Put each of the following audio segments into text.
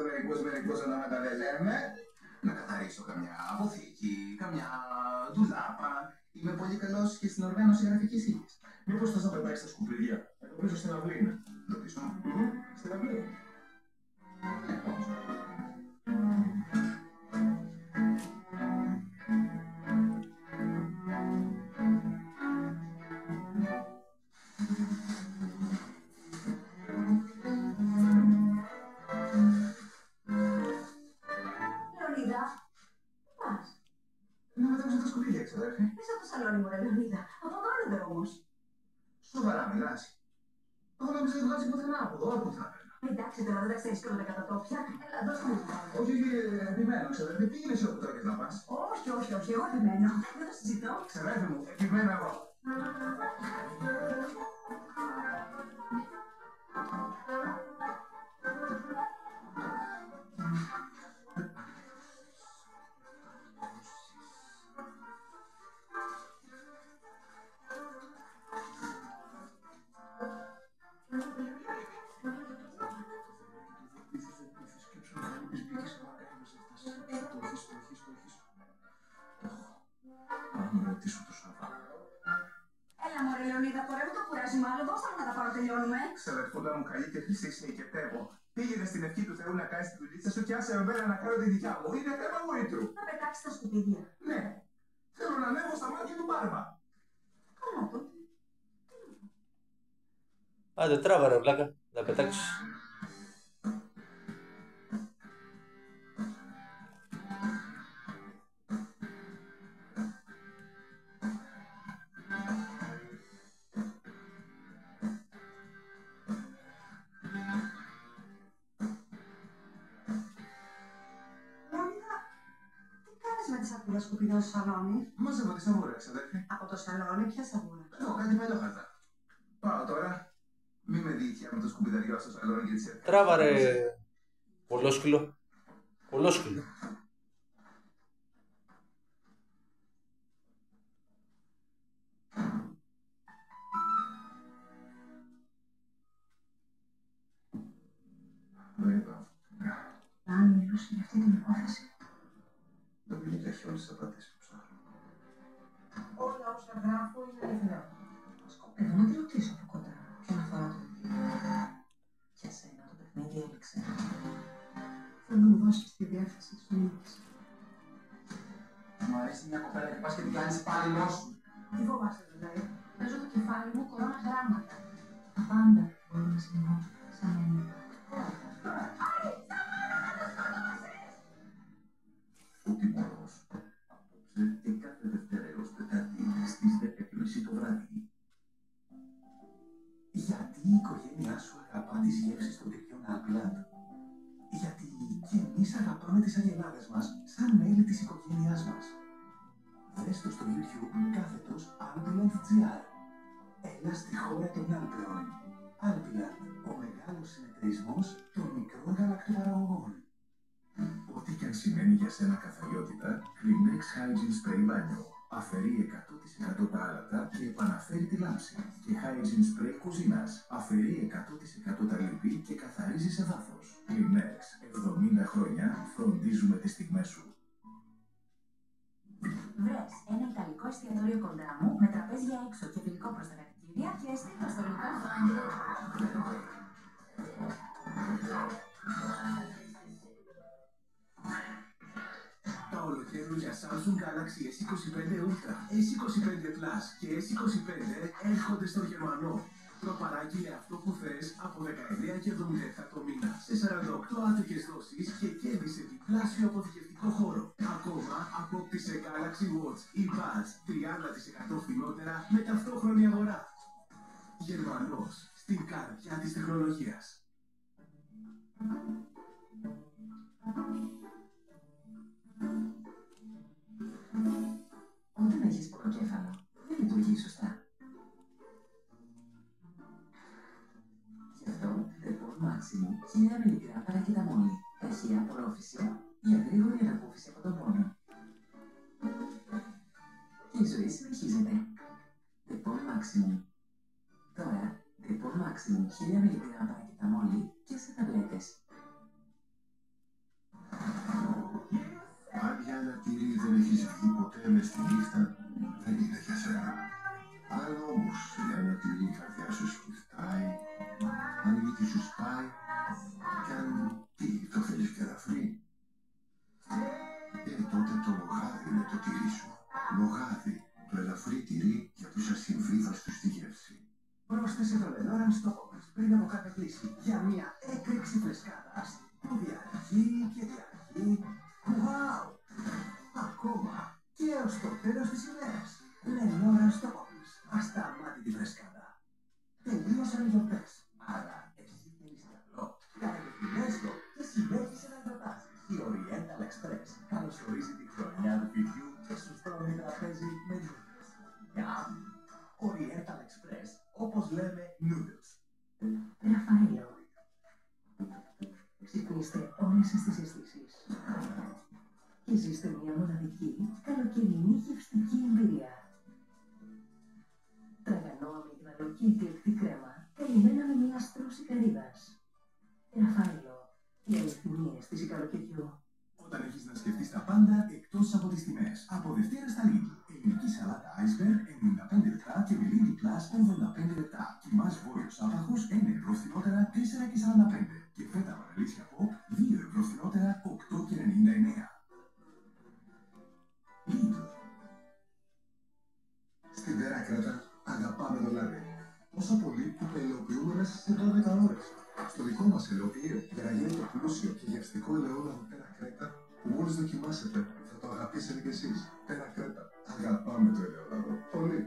μερικώς να μεταδελέμε. Να καθαρίσω καμιά αποθήκη, καμιά ντουλάπα. Είμαι πολύ καλός και στην οργάνωση γραφικής ύλης. Μήπως θες να πετάξεις τα σκουπίδια? Εδώ πίσω στην αυλή είναι. Το πίσω. Στην αυλή. Να μετάξω τα σκουπίδια, ξαδέρφη. Μέσα από το σαλόνι μου, ρε Λεωνίδα. Από εδώ έρχονται όμως. Σοβαρά μιλάς. Εγώ νόμιζα ότι βγάζει πουθενά από εδώ, πού θα έπαιρνα. Εντάξει τώρα, δεν τα ξέρεις και όλα τα κατατόπια. Έλα, δώσ' μου. Όχι, επιμένω, ξαδέρφη. Πήγαινε εσύ όπου τρώγες να πας. Όχι, όχι, όχι, εγώ επιμένω. Δεν το συζητώ. Ξαδέρφη μου, επιμένω εγώ. Έλα μωρέ Λεωνίδα, τώρα μην το κουράζει μάλλον. Δώστε μου να τα πάρω, τελειώνουμε. Ξαδερφούντα μου καλή και χρυσή σε οικετεύω. Πήγαινε στην ευχή του Θεού να κάνεις τη δουλίτσα σου και άσε εμένα να κάνω τη δικιά μου. Είναι θέμα γοήτρου. Να πετάξεις τα σκουπίδια. Ναι. Θέλω να ανέβω στα μάτια του Μπάρμπα. Καλά τότε. Άντε τράβα ρε βλάκα, να πετάξεις. Με τη σακούλα σκουπιδών στο σαλόνι. Μάζευα τη σαβούρα, ξαδέρφη. Από το σαλόνι, ποια σαβούρα? Κάτι μελόχαρτα. Πάω τώρα. Μη με δίκαια με το σκουπιδαριό στο σαλόνι και τις έρθει. Τράβα ρε κολόσκυλο. Κολόσκυλο. Αν μιλούσε για αυτή την υπόθεση. Δεν μιλήκα όλες τις απαντήσεις που ψάχνω. Όλα όσα γράφω είναι αληθινά. Σκοπεύω να τη ρωτήσω από κοντά. Ποιον αφορά το βιβλίο. Για σένα το παιχνίδι έληξε. Θέλω να μου δώσεις τη διάθεση της μήνυξης. Μου αρέσει μια κοπέλα και πας και την κάνεις πάλι σου. Τι φοβάσαι δηλαδή? Παίζω το κεφάλι μου κορώνα γράμματα. Τα πάντα μπορούν να συμβούν σαν μένα. Φωτεινός. Απόψε και κάθε Δευτέρα έως Τετάρτη στις 10:30 το βράδυ. Γιατί η οικογένειά σου αγαπά τις γεύσεις των τυριών Alpiland. Γιατί και εμείς αγαπάμε τις αγελάδες μας σαν μέλη της οικογένειάς μας. Δες το στο YouTube κάθετος Alpiland.gr. Έλα στη χώρα των Άλπαιων. Alpiland, ο μεγάλος συνεταιρισμός των μικρών γαλακτοπαραγωγών. Ό,τι και αν σημαίνει για σένα καθαριότητα, Kleenex Hygiene Spray μπάνιο. Αφαιρεί 100% τα άλατα και επαναφέρει τη λάμψη. Και Hygiene Spray κουζίνας. Αφαιρεί 100% τα λίπη και καθαρίζει σε βάθος. Kleenex, 70 χρόνια φροντίζουμε τις στιγμές σου. Βρες ένα ιταλικό εστιατόριο κοντά μου με τραπέζια έξω και φιλικό προς τα κατοικίδια και στείλω στο λεπτό. Τα ολοκαίρια Samsung Galaxy S25 Ultra, S25 Plus και S25 έρχονται στο Γερμανό. Προπαράγγειλε αυτό που θες από 19,77 το μήνα σε 48 άτομες δόσεις και κέρδισε διπλάσιο αποθηκευτικό χώρο. Ακόμα απόκτησε Galaxy Watch ή Buds 30% φθηνότερα με ταυτόχρονη αγορά. Γερμανός, στην καρδιά της τεχνολογίας. Όταν έχεις πονοκέφαλο, δεν λειτουργεί σωστά. Γι' αυτό, Depol Maximum 1000 mg παρακεταμόλη. Ταχεία απορρόφηση για γρήγορη ανακούφιση από τον πόνο. Και η ζωή συνεχίζεται. Depol Maximum. Τώρα, Depol Maximum 1000 mg παρακεταμόλη και σε ταμπλέτες. ποτέ μες στη νύχτα δεν είναι για σένα. Άλλο όμως λένε ότι η καρδιά σου σκυφτάει, αν η μύτη σου σπάει κι αν τι το θέλεις και ελαφρύ. Τότε το λογάδι είναι το τυρί σου. Λογάδι, το ελαφρύ τυρί για τους ασυμβίβαστους στη γεύση. Πρόσθεσε το Lenor στο κόμμα πριν από κάθε κλίση για μια έκρηξη φρεσκάδας που διαρκεί και διαρκεί. Wow! Ακόμα και ως το τέλος της ημέρας. Lenor στο κόμμα. Ασταμάτητη φρεσκάδα. Τελείωσαν οι γιορτές. Άρα εσύ θέλεις καλό. Κάνε το φιλέστο και συνέχισε να γιορτάζεις. Η Oriental Express καλωσορίζει τη χρονιά του παιδιού και σου στρώνει τραπέζι με noodles. Yum! Oriental Express, όπως λέμε, noodles. Ραφαέλο. Ξυπνήστε όλες σας τις αισθήσεις και ζήστε μια μοναδική καλοκαιρινή γευστική εμπειρία. Τραγανό αμύγδαλο και εκλεκτή κρέμα καλυμμένα με μια στρώση καρύδας. Ραφαέλο. Οι αληθινίες της καλοκαιριού. Όταν έχεις να σκεφτείς τα πάντα εκτός από τις τιμές. Από Δευτέρα στα Lidl. Ελληνική σαλάτα iceberg 95 λεπτά και με Lidl Plus 85 λεπτά. Κοιμάς βόρειος άπαχος 1 ευρώ φθηνότερα 4 και 45. Και φέτα παραλύσια pop 2 ευρώ φθηνότερα 8 και 99. Lidl. Στην Τέρα Κρέτα αγαπάμε το λάδι. Τόσο πολύ που το ελαιοποιούμε μέσα σε 12 ώρες. Στο δικό μας ελαιοποιείο, για να γίνει το πλούσιο και γευστικό ελαιόλαδο Τέρα Κρέτα, που μόλις δοκιμάσετε θα το αγαπήσετε κι εσείς. Τέρα Κρέτα. Αγαπάμε το ελαιόλαδο. Πολύ.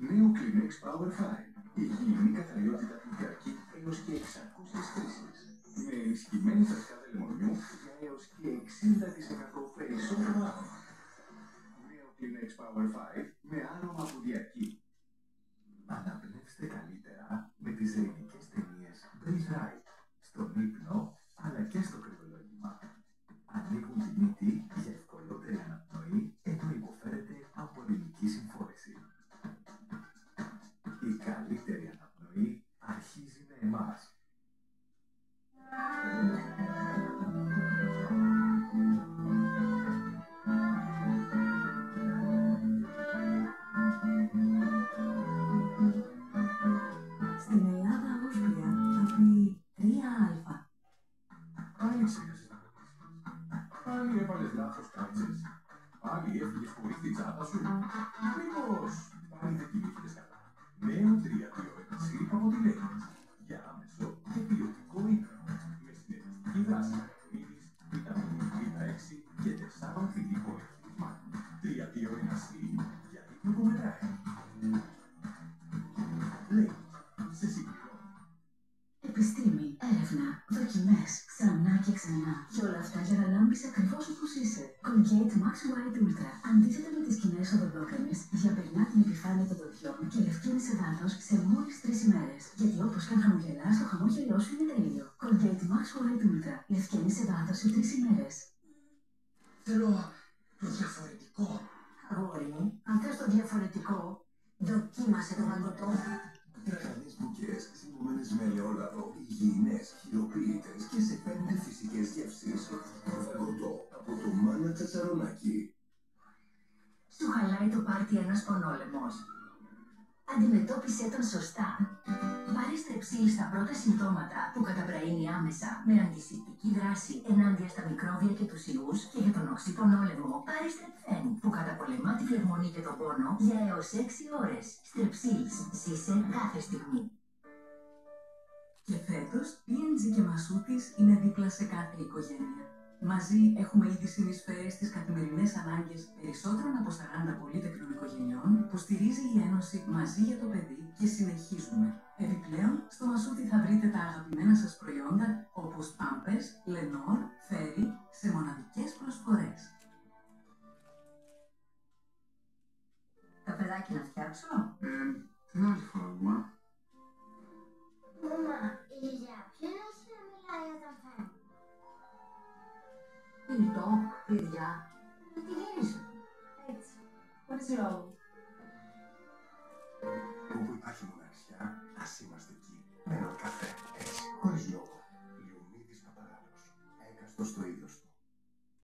Νέο Kleenex Power 5. Η υγιεινή καθαριότητα που διαρκεί έως και 600 χρήσεις. Με ενισχυμένη φρεσκάδα λεμονιού για έως και 60% περισσότερο άρωμα. Νέο Kleenex Power 5 με άρωμα που διαρκεί. Αναπνεύστε καλύτερα με τις ελληνικές ταινίες Breathe Right, στον ύπνο αλλά και στο κρυολογήμα. Ανοίγουν τη μύτη για ευκολότερη αναπνοή ενώ υποφέρετε από ελληνική συμφόρηση. Η καλύτερη αναπνοή αρχίζει με εμάς. Στην Ελλάδα όσπρια θα πει 3α. Πάλι ξέχασες να ρωτήσεις. Πάλι έβαλες λάθος κάτσες. Πάλι έφυγες χωρίς την τσάντα σου. Μήπως πάλι δεν κοιμήθηκες καλά. Νέο 3-2-1 σύριπα από τη Λέγκες. Για άμεσο και ποιοτικό ύπνο. Με συνεργαστική δράση καροτοίδης, βιταμίνη Β6 και 4 φιλικών εχειρισμάτων. 3-2-1 σύριπα για ύπνο που μετράει. Λέγκες. Σε συγκληρώνει. Επιστήμη, έρευνα, δοκιμές, ξανά και ξανά. Και όλα αυτά για να λάμπεις ακριβώς όπως είσαι. Colgate Max White Ultra. Αντίθετα με τις κοινές οδοντόκρεμες, διαπερνά την επιφάνεια των δοντιών και λευκαίνει σε βάθος σε μόλις 3 ημέρες. Γιατί όπως καν χαμογελάς, το χαμόγελό σου είναι τέλειο. Colgate Max White Ultra. Λευκαίνει σε βάθος σε 3 ημέρες. Θέλω το διαφορετικό. Αγόρι μου, αν θες το διαφορετικό, δοκίμασε το μαγκωτό. Τραγανές μπουκές συμβωμένες με ελαιόλαδο, υγιεινές, χειροποίητες και σε 5 φυσικές γεύσεις. Φαγωτό από το Μάνα Τσατσαρονάκι. Σου χαλάει το πάρτι ένας πονόλεμος. Αντιμετώπισε τον σωστά. Πάρε Strepsil στα πρώτα συμπτώματα που καταπραίνει άμεσα με αντισηπτική δράση ενάντια στα μικρόβια και τους ιούς και για τον οξύ πονόλεμο. Πάρε Strepfen που καταπολεμά τη φλεγμονή και τον πόνο για έως 6 ώρες. Strepsil, ζήσε κάθε στιγμή. Και φέτος, P&G και Μασούτης είναι δίπλα σε κάθε οικογένεια. Μαζί έχουμε ήδη συνεισφέρει στις καθημερινές ανάγκες περισσότερων από 40 πολύτεκνων οικογενειών που στηρίζει η Ένωση Μαζί για το Παιδί και συνεχίζουμε. Επιπλέον, στο Μασούτι θα βρείτε τα αγαπημένα σας προϊόντα όπως Pampers, Lenor, Fairy σε μοναδικές προσφορές. Καφεδάκι να φτιάξω? Την άλλη φορά, μα. Μαμά, η Λιά ποιον έχει να μιλάει όταν φεύγει? Κινητό, παιδιά. Τι γύρισε? Έτσι. Χωρίς λόγο. Όπου υπάρχει μοναξιά, ας είμαστε εκεί. Με έναν καφέ, έτσι, χωρίς λόγο. Λιουμίδης Παπαγάλος. Έκαστος το ίδιο του.